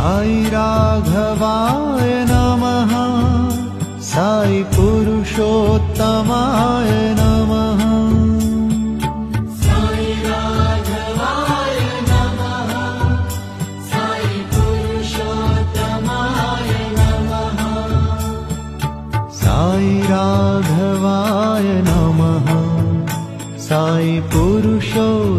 साई राघवाय नमः साई पुरुषोत्तमाय नमः साई राघवाय नमः साई पुरुषोत्तमाय नमः साई राघवाय नमः साई पुरुषोत्तमाय